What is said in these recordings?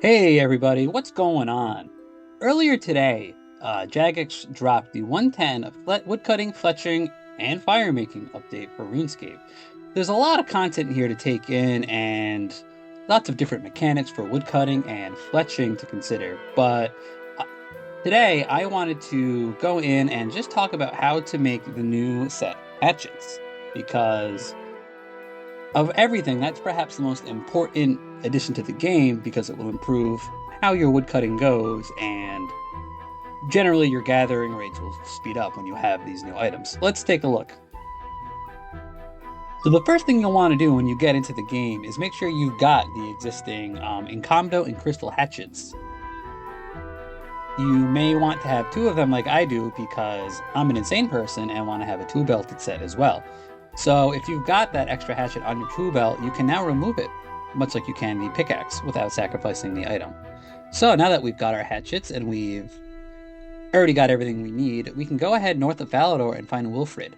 Hey everybody, what's going on? Earlier today, Jagex dropped the 110 of woodcutting, fletching, and firemaking update for RuneScape. There's a lot of content here to take in and lots of different mechanics for woodcutting and fletching to consider, but uh, today I wanted to go in and just talk about how to make the new set hatchets, because of everything, that's perhaps the most important addition to the game because it will improve how your woodcutting goes, and generally your gathering rates will speed up when you have these new items. Let's take a look. So the first thing you'll want to do when you get into the game is make sure you've got the existing Incomdo and Crystal Hatchets. You may want to have two of them like I do because I'm an insane person and want to have a two-belted set as well. So if you've got that extra hatchet on your tool belt, you can now remove it, much like you can the pickaxe, without sacrificing the item. So now that we've got our hatchets and we've already got everything we need, we can go ahead north of Falador and find Wilfred.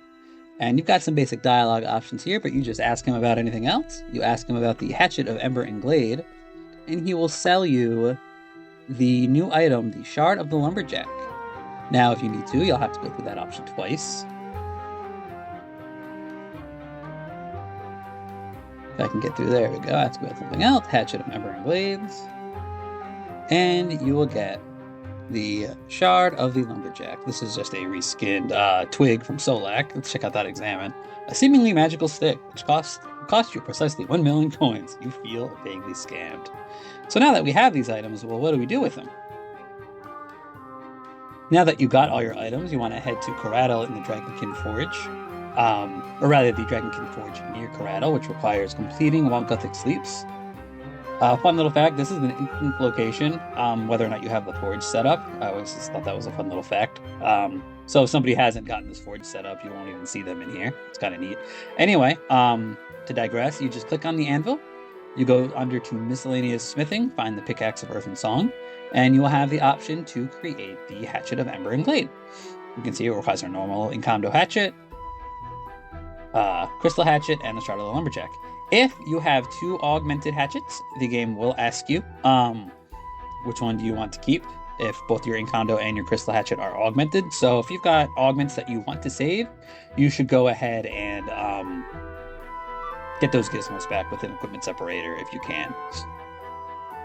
And you've got some basic dialogue options here, but you just ask him about anything else. You ask him about the Hatchet of Ember and Glade, and he will sell you the new item, the Shard of the Lumberjack. Now, if you need to, you'll have to go through that option twice. If I can get through, there we go. Ask about something else. Hatchet of Ember and Glades. And you will get the Shard of the Lumberjack. This is just a reskinned twig from Solak. Let's check out that examine. A seemingly magical stick, which cost you precisely 1 million coins. You feel vaguely scammed. So now that we have these items, well, what do we do with them? Now that you got all your items, you want to head to Caradal in the Dragonkin Forge. Or rather, the Dragonkin Forge near Caradal, which requires completing while Gothic sleeps. Fun little fact, this is an instant location, whether or not you have the forge set up. I always just thought that was a fun little fact. So if somebody hasn't gotten this forge set up, you won't even see them in here. It's kind of neat. Anyway, to digress, you just click on the anvil. You go under to Miscellaneous Smithing, find the Pickaxe of Earth and Song, and you will have the option to create the Hatchet of Ember and Glade. You can see it requires our normal Incomdo Hatchet, Crystal Hatchet, and the Shard of the Lumberjack. If you have two augmented hatchets, the game will ask you, which one do you want to keep if both your Incomdo and your Crystal Hatchet are augmented. So if you've got augments that you want to save, you should go ahead and get those gizmos back with an equipment separator if you can.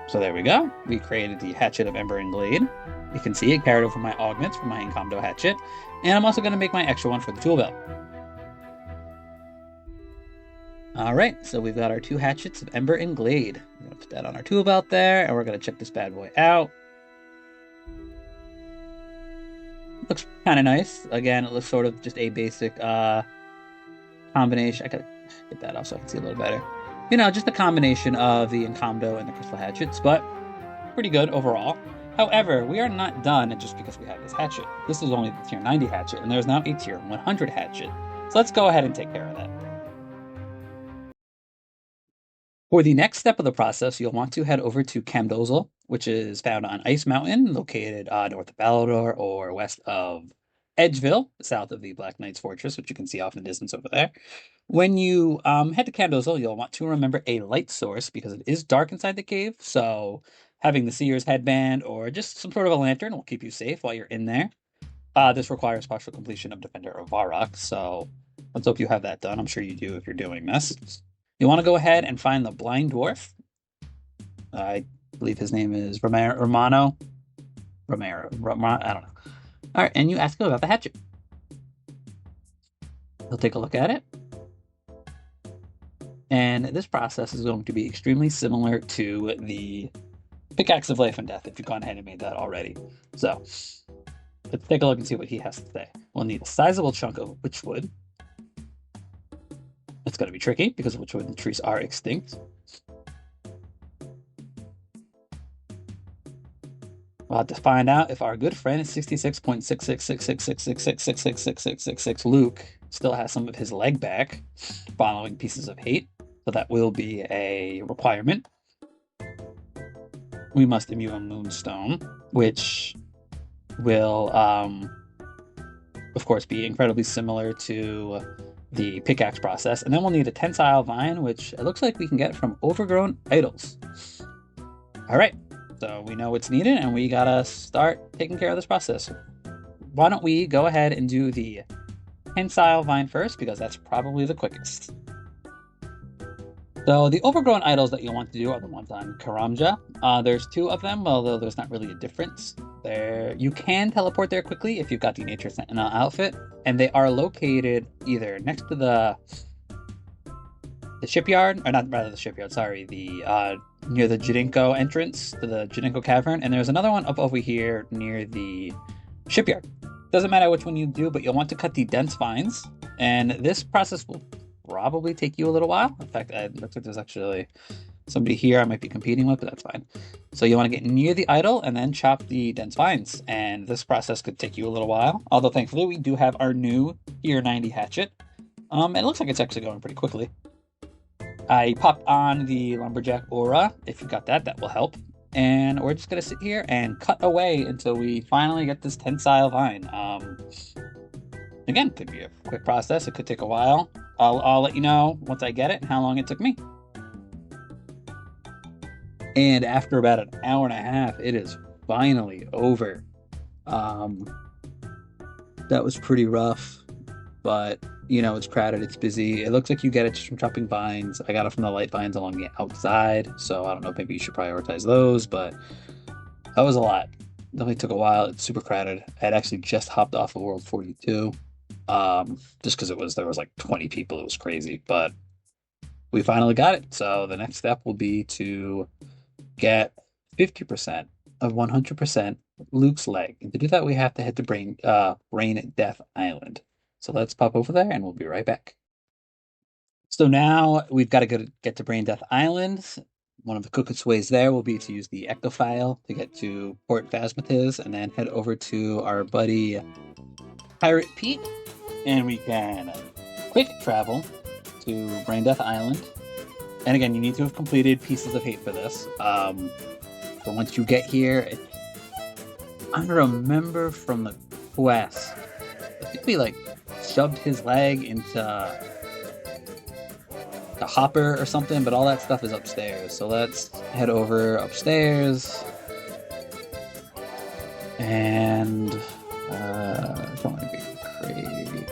So there we go. We created the Hatchet of Ember and Glade. You can see it carried over my augments from my Incomdo Hatchet. And I'm also going to make my extra one for the tool belt. Alright, so we've got our two hatchets of Ember and Glade. I'm going to put that on our tool belt there, and we're going to check this bad boy out. Looks kind of nice. Again, it looks sort of just a basic combination. I gotta get that off so I can see a little better. You know, just a combination of the Incomdo and the Crystal Hatchets, but pretty good overall. However, we are not done just because we have this hatchet. This is only the tier 90 hatchet, and there's now a tier 100 hatchet. So let's go ahead and take care of that. For the next step of the process, you'll want to head over to Camdozel, which is found on Ice Mountain, located north of Balador or west of Edgeville, south of the Black Knight's Fortress, which you can see off in the distance over there. When you head to Camdozel, you'll want to remember a light source because it is dark inside the cave, so having the Seer's headband or just some sort of a lantern will keep you safe while you're in there. This requires partial completion of Defender of Varrock, so let's hope you have that done. I'm sure you do if you're doing this. You want to go ahead and find the Blind Dwarf. I believe his name is Romano. I don't know. All right, and you ask him about the hatchet. He'll take a look at it. And this process is going to be extremely similar to the Pickaxe of Life and Death, if you've gone ahead and made that already. So, let's take a look and see what he has to say. We'll need a sizable chunk of witchwood. It's going to be tricky because witchwood trees are extinct. We'll have to find out if our good friend 66.666666666666 Luke still has some of his leg back following Pieces of Hate. So that will be a requirement. We must imbue a Moonstone, which will, of course, be incredibly similar to the pickaxe process. And then we'll need a tensile vine, which it looks like we can get from overgrown idols. All right, So we know what's needed, and we gotta start taking care of this process. Why don't we go ahead and do the tensile vine first, because that's probably the quickest. So the overgrown idols that you'll want to do are the ones on Karamja. There's two of them, although there's not really a difference. There, you can teleport there quickly if you've got the Nature Sentinel outfit, and they are located either next to the shipyard, or not rather the shipyard, sorry, the near the Jadinko entrance to the Jadinko cavern, and there's another one up over here near the shipyard. Doesn't matter which one you do, but you'll want to cut the dense vines, and this process will probably take you a little while. In fact, it looks like there's actually somebody here I might be competing with, but that's fine. So you want to get near the idol and then chop the dense vines, and this process could take you a little while. Although thankfully we do have our new Tier 90 hatchet. It looks like it's actually going pretty quickly. I popped on the lumberjack aura. If you got that, that will help. And we're just gonna sit here and cut away until we finally get this tensile vine. Again, could be a quick process. It could take a while. I'll let you know once I get it and how long it took me. And after about an hour and a half, it is finally over. That was pretty rough, but you know, it's crowded, it's busy. It looks like you get it just from chopping vines. I got it from the light vines along the outside, so I don't know, maybe you should prioritize those, but that was a lot. Definitely took a while. It's super crowded. I had actually just hopped off of World 42, just because there was like 20 people. It was crazy, but we finally got it. So the next step will be to get 50% of 100% Luke's leg. And to do that, we have to head to Brain Death Island. So let's pop over there and we'll be right back. So now we've got to get to Brain Death Island. One of the quickest ways there will be to use the ectophile to get to Port Phasmatiz and then head over to our buddy Pirate Pete. And we can quick travel to Brain Death Island. And again, you need to have completed Pieces of Hate for this. So once you get here, I remember from the quest, I think we like shoved his leg into the hopper or something, but all that stuff is upstairs. So let's head over upstairs. And don't want to be crazy.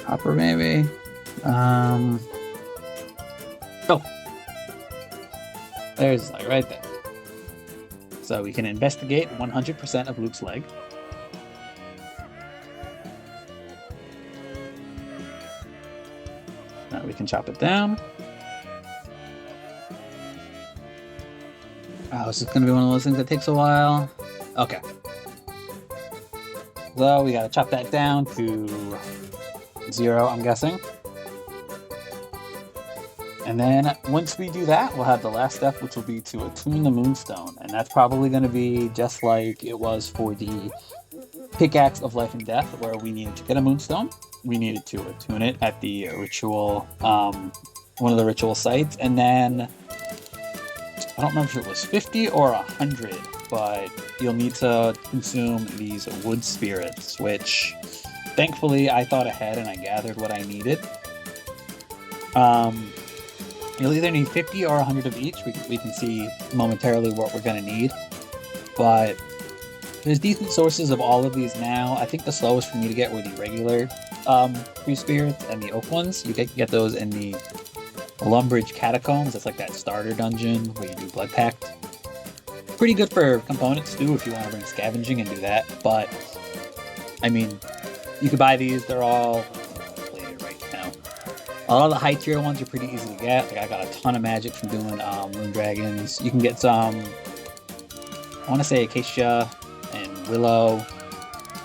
Hopper maybe. Oh, there's like right there. So we can investigate 100% of Luke's leg. Now we can chop it down. Oh, this is going to be one of those things that takes a while. Okay. So we got to chop that down to 0, I'm guessing. And then once we do that, we'll have the last step, which will be to attune the Moonstone. And that's probably going to be just like it was for the Pickaxe of Life and Death, where we needed to get a Moonstone. We needed to attune it at the ritual, one of the ritual sites. And then, I don't remember if it was 50 or 100, but you'll need to consume these wood spirits, which thankfully I thought ahead and I gathered what I needed. You'll either need 50 or 100 of each. We can see momentarily what we're going to need. But there's decent sources of all of these now. I think the slowest for me to get were the regular free spirits and the oak ones. You get those in the Lumbridge Catacombs. It's like that starter dungeon where you do Blood Pact. Pretty good for components too if you want to bring scavenging and do that. But, I mean, you could buy these. They're all... A lot of the high tier ones are pretty easy to get. Like I got a ton of magic from doing Moon Dragons. You can get some, I want to say Acacia and Willow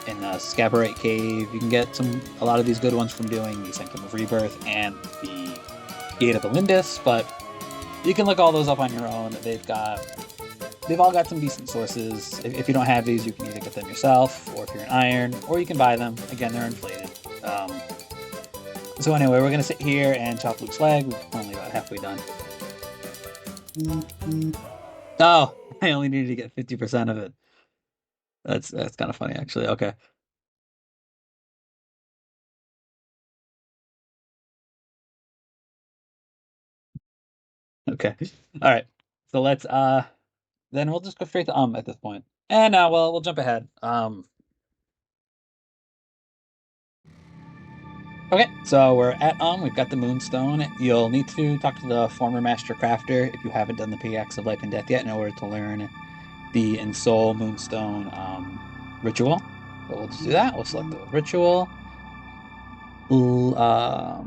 in the Scabarite Cave. You can get a lot of these good ones from doing the Sanctum of Rebirth and the Gate of Elindis, but you can look all those up on your own. They've all got some decent sources. If you don't have these, you can either get them yourself, or if you're an iron, or you can buy them. Again, they're inflated. So anyway, we're going to sit here and chop Luke's leg. We're only about halfway done. Oh, I only needed to get 50% of it. That's kind of funny, actually. Okay. Okay. All right. So let's then we'll just go straight to at this point. And well, we'll jump ahead. Okay, so we're at we've got the Moonstone. You'll need to talk to the former Master Crafter if you haven't done the Pickaxe of Life and Death yet in order to learn the Ensoul Moonstone ritual. But we'll just do that. We'll select the ritual. I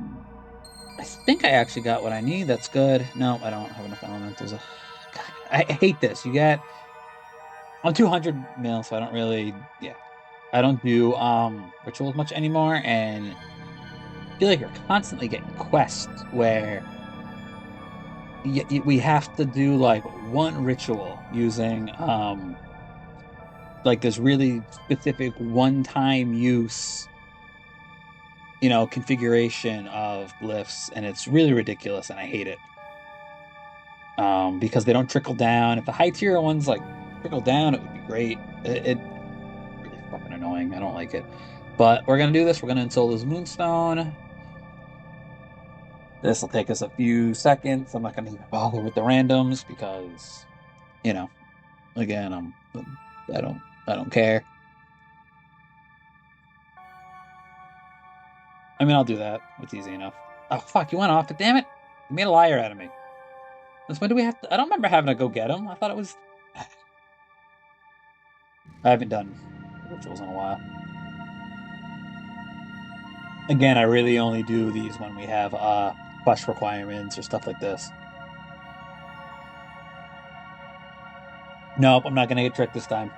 think I actually got what I need. That's good. No, I don't have enough elementals. God, I hate this. I'm 200 mil, so I don't really, yeah. I don't do rituals much anymore, and I feel like you're constantly getting quests where we have to do like one ritual using like this really specific one-time use, configuration of glyphs, and it's really ridiculous, and I hate it. Because they don't trickle down. If the high tier ones like trickle down, it would be great. It really fucking annoying. I don't like it. But we're gonna do this. We're gonna install this Moonstone. This will take us a few seconds. I'm not gonna even bother with the randoms because, again, I don't care. I mean, I'll do that. It's easy enough. Oh fuck, you went off, but damn it, you made a liar out of me. Since when do we have to? I don't remember having to go get him. I thought it was. I haven't done rituals in a while. Again, I really only do these when we have quest requirements or stuff like this. Nope, I'm not gonna get tricked this time.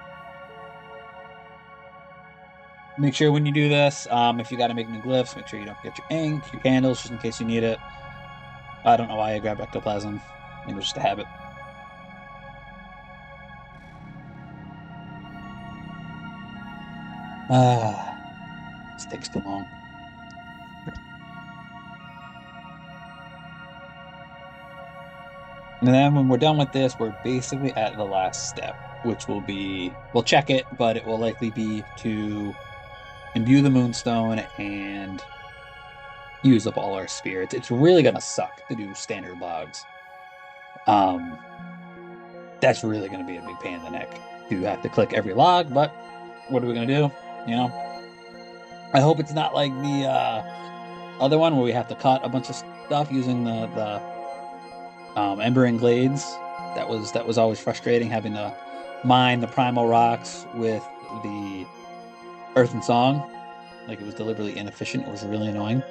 Make sure when you do this, if you got to make new glyphs, make sure you don't forget your ink, your candles, just in case you need it. I don't know why I grabbed ectoplasm. It was just a habit. This takes too long. And then when we're done with this, we're basically at the last step, which will be, we'll check it, but it will likely be to imbue the Moonstone and use up all our spirits. It's really gonna suck to do standard logs. That's really gonna be a big pain in the neck to have to click every log, but what are we gonna do? I hope it's not like the other one where we have to cut a bunch of stuff using the Ember and Glades. That was always frustrating, having to mine the primal rocks with the Earth and Song. Like, it was deliberately inefficient. It was really annoying.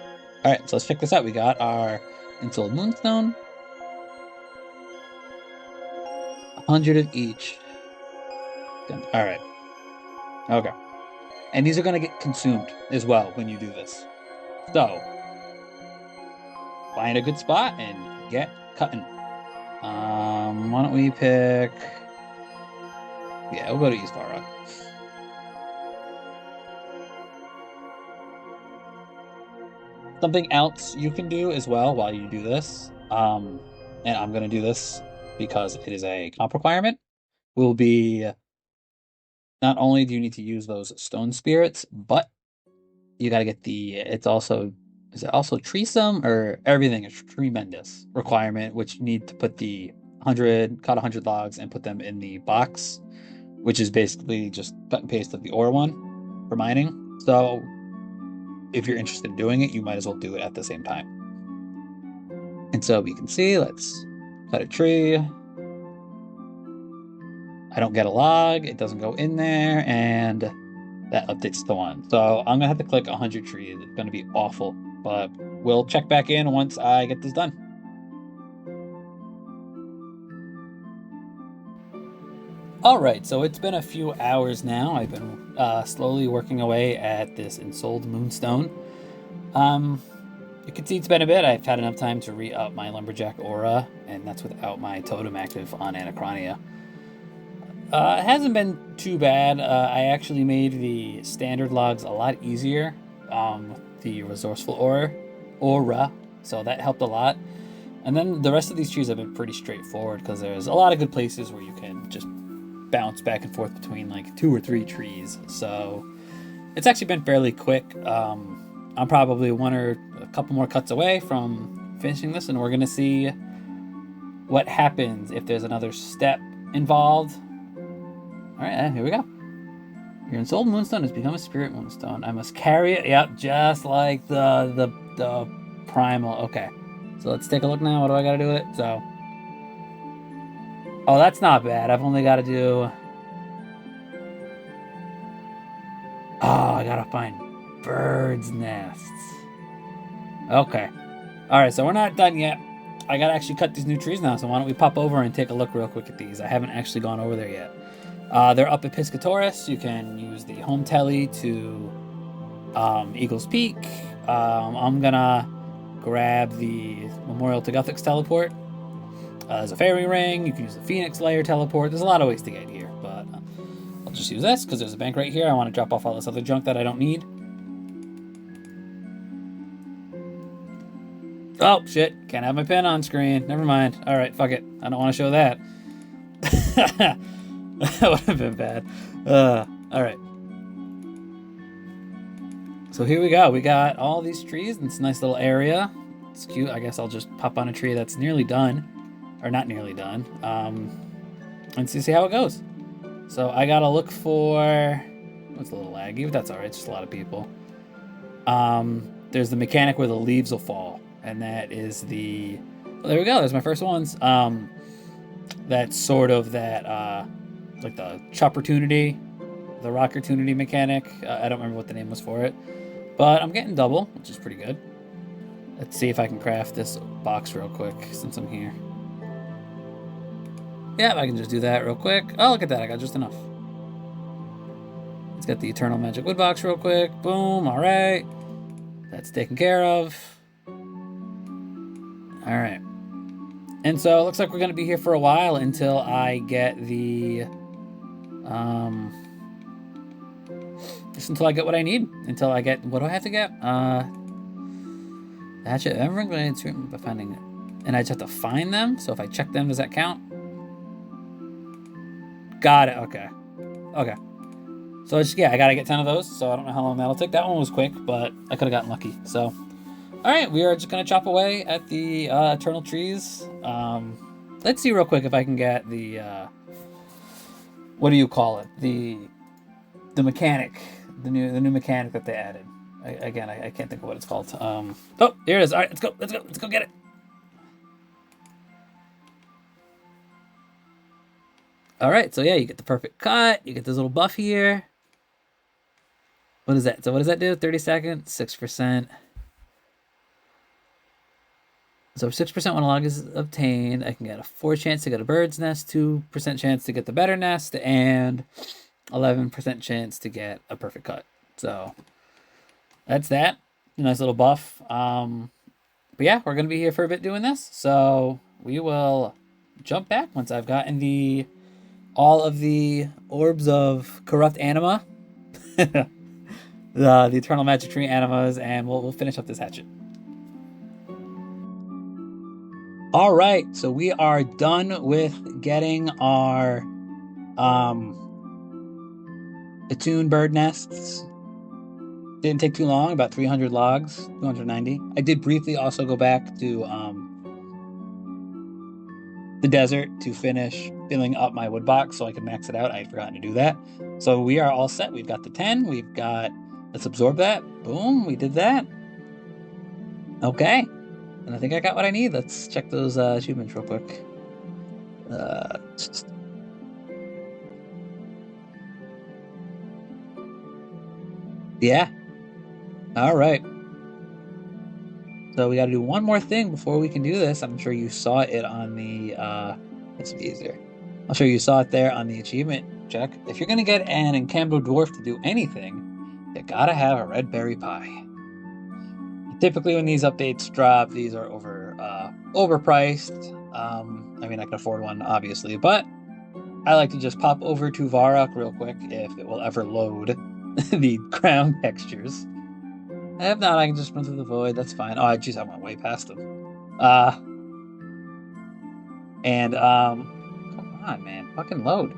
All right, so let's check this out. We got our Ensouled Moonstone. 100 of each. All right. Okay. And these are going to get consumed as well when you do this. So, find a good spot and get cutting. Why don't we pick... Yeah, we'll go to East Far Rock. Something else you can do as well while you do this, and I'm going to do this because it is a comp requirement, will be not only do you need to use those stone spirits, but you got to get is it also Treesome, or everything is tremendous requirement, which you need to put cut 100 logs and put them in the box, which is basically just cut and paste of the ore one for mining. So if you're interested in doing it, you might as well do it at the same time. And so we can see, let's cut a tree. I don't get a log, it doesn't go in there, and that updates to 1. So I'm gonna have to click 100 trees. It's gonna be awful, but we'll check back in once I get this done. All right, so it's been a few hours now. I've been slowly working away at this Ensouled Moonstone. You can see it's been a bit. I've had enough time to re-up my Lumberjack aura, and that's without my totem active on Anachronia. It hasn't been too bad. I actually made the standard logs a lot easier with the resourceful aura, so that helped a lot. And then the rest of these trees have been pretty straightforward because there's a lot of good places where you can just bounce back and forth between like 2 or 3 trees. So it's actually been fairly quick. I'm probably one or a couple more cuts away from finishing this, and we're gonna see what happens if there's another step involved. All right, here we go. Your ensouled moonstone has become a spirit moonstone. I must carry it. Yep, just like the primal. Okay, so let's take a look now. What do I got to do with it? So, oh, that's not bad. I've only got to do. Oh, I gotta find birds' nests. Okay. All right, so we're not done yet. I gotta actually cut these new trees now. So why don't we pop over and take a look real quick at these? I haven't actually gone over there yet. They're up at Piscatoris. You can use the home telly to Eagle's Peak. I'm gonna grab the Memorial to Guthix teleport. There's a fairy ring. You can use the Phoenix Layer teleport. There's a lot of ways to get here, but I'll just use this because there's a bank right here. I want to drop off all this other junk that I don't need. Oh, shit. Can't have my pen on screen. Never mind. All right, fuck it. I don't want to show that. That would have been bad. All right. So here we go. We got all these trees in this nice little area. It's cute. I guess I'll just pop on a tree that's nearly done. Or not nearly done. And see how it goes. So I gotta look for... It's a little laggy, but that's all right. It's just a lot of people. There's the mechanic where the leaves will fall. And that is the... Well, there we go. There's my first ones. That's sort of that... like the Choppertunity, the Rockertunity mechanic. I don't remember what the name was for it. But I'm getting double, which is pretty good. Let's see if I can craft this box real quick since I'm here. Yeah, I can just do that real quick. Oh, look at that. I got just enough. Let's get the Eternal Magic Wood box real quick. Boom. All right. That's taken care of. All right. And so it looks like we're going to be here for a while until I get the... just until I get what I need. Until I get... What do I have to get? Hatchet, Ember, Glade, by finding it. And I just have to find them? So if I check them, does that count? Got it. Okay. Okay. So it's, yeah, I got to get 10 of those. So I don't know how long that'll take. That one was quick, but I could have gotten lucky. So... All right, we are just going to chop away at the eternal trees. Let's see real quick if I can get the, what do you call it? The mechanic, the new mechanic that they added. I can't think of what it's called. Oh, here it is. All right, let's go get it. All right, so yeah, you get the perfect cut. You get this little buff here. What is that? So what does that do? 30 seconds, 6%. So 6% when a log is obtained, I can get a 4 chance to get a bird's nest, 2% chance to get the better nest, and 11% chance to get a perfect cut. So that's that. Nice little buff. But yeah, we're going to be here for a bit doing this. So we will jump back once I've gotten all of the orbs of corrupt anima, the eternal magic tree animas, and we'll finish up this hatchet. All right, so we are done with getting our attuned bird nests. Didn't take too long, about 300 logs, 290. I did briefly also go back to the desert to finish filling up my wood box so I could max it out. I had forgotten to do that. So we are all set. We've got the 10. We've got... Let's absorb that. Boom, we did that. Okay. And I think I got what I need. Let's check those achievements real quick. Yeah. All right. So we got to do one more thing before we can do this. I'm sure you saw it on the... This will be easier. I'm sure you saw it there on the achievement check. If you're going to get an Encambo Dwarf to do anything, you got to have a red berry pie. Typically, when these updates drop, these are overpriced. I mean, I can afford one, obviously, but I like to just pop over to Varrock real quick if it will ever load the ground textures. If not, I can just run through the void. That's fine. Oh, jeez, I went way past them. Come on, man, fucking load.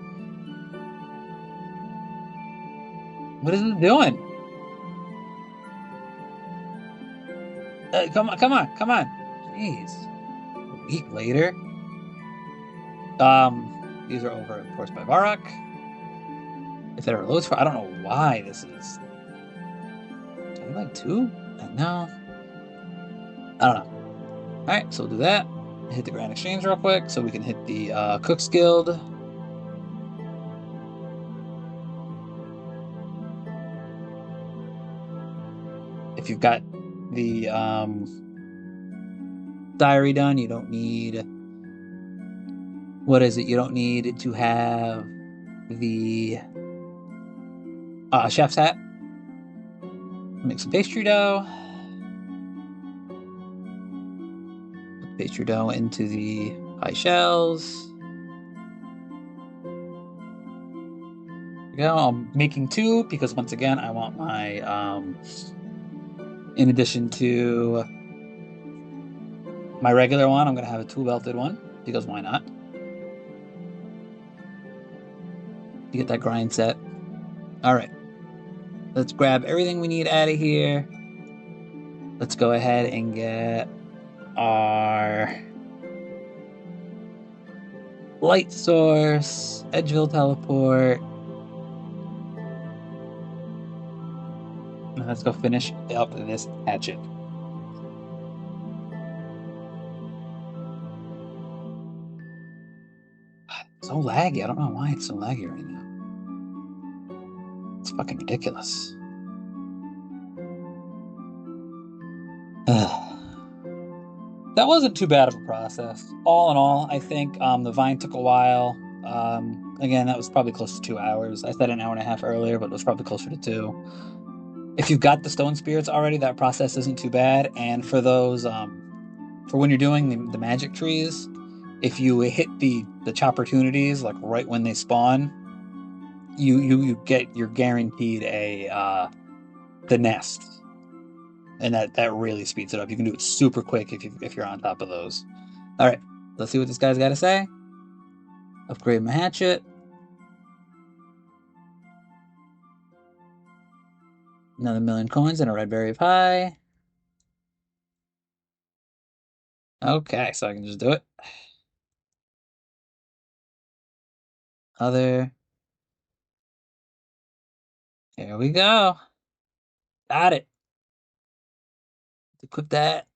What is it doing? Come on. Jeez. A week later. These are over, of course, by Varrock. If there are loads for, I don't know why this is. Do I have like two? No. I don't know. All right, so we'll do that. Hit the Grand Exchange real quick so we can hit the Cook's Guild. If you've got the diary done, you don't need, what is it? You don't need to have the chef's hat. Make some pastry dough. Put pastry dough into the pie shells. There we go. I'm making two because once again, I want my, in addition to my regular one, I'm going to have a tool-belted one because why not? To get that grind set. All right. Let's grab everything we need out of here. Let's go ahead and get our light source, Edgeville teleport. Let's go finish up this hatchet. So laggy. I don't know why it's so laggy right now. It's fucking ridiculous. That wasn't too bad of a process. All in all, I think the vine took a while. Again, that was probably close to 2 hours. I said an hour and a half earlier, but it was probably closer to 2. If you've got the stone spirits already, that process isn't too bad. And for those, for when you're doing the magic trees, if you hit the opportunities like right when they spawn, you're guaranteed a the nest, and that really speeds it up. You can do it super quick if you're on top of those. All right, let's see what this guy's got to say. Upgrade my hatchet. Another 1,000,000 coins and a red berry of pie. Okay, so I can just do it. Other. Here we go. Got it. Equip that.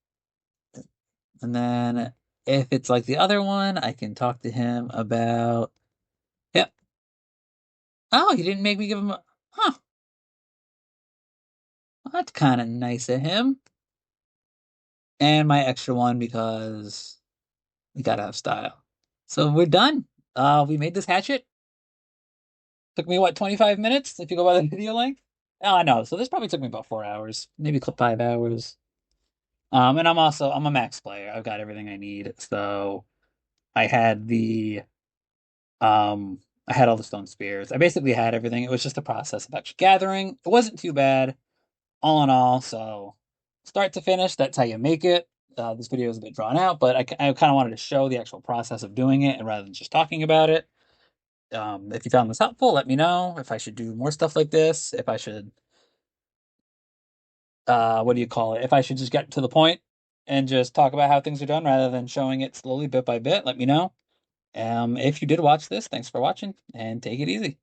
And then if it's like the other one, I can talk to him about. Yep. Oh, he didn't make me give him a. Huh. Well, that's kind of nice of him. And my extra one because we gotta have style. So we're done. We made this hatchet. Took me what, 25 minutes if you go by the video length? Oh, I know. So this probably took me about 4 hours, maybe 5 hours. And I'm a max player. I've got everything I need. So I had I had all the stone spears. I basically had everything. It was just a process of actually gathering. It wasn't too bad, all in all. So start to finish, that's how you make it. This video is a bit drawn out, but I kind of wanted to show the actual process of doing it, and rather than just talking about it. If you found this helpful, let me know if I should do more stuff like this. If I should, what do you call it? If I should just get to the point and just talk about how things are done rather than showing it slowly bit by bit, let me know. If you did watch this, thanks for watching and take it easy.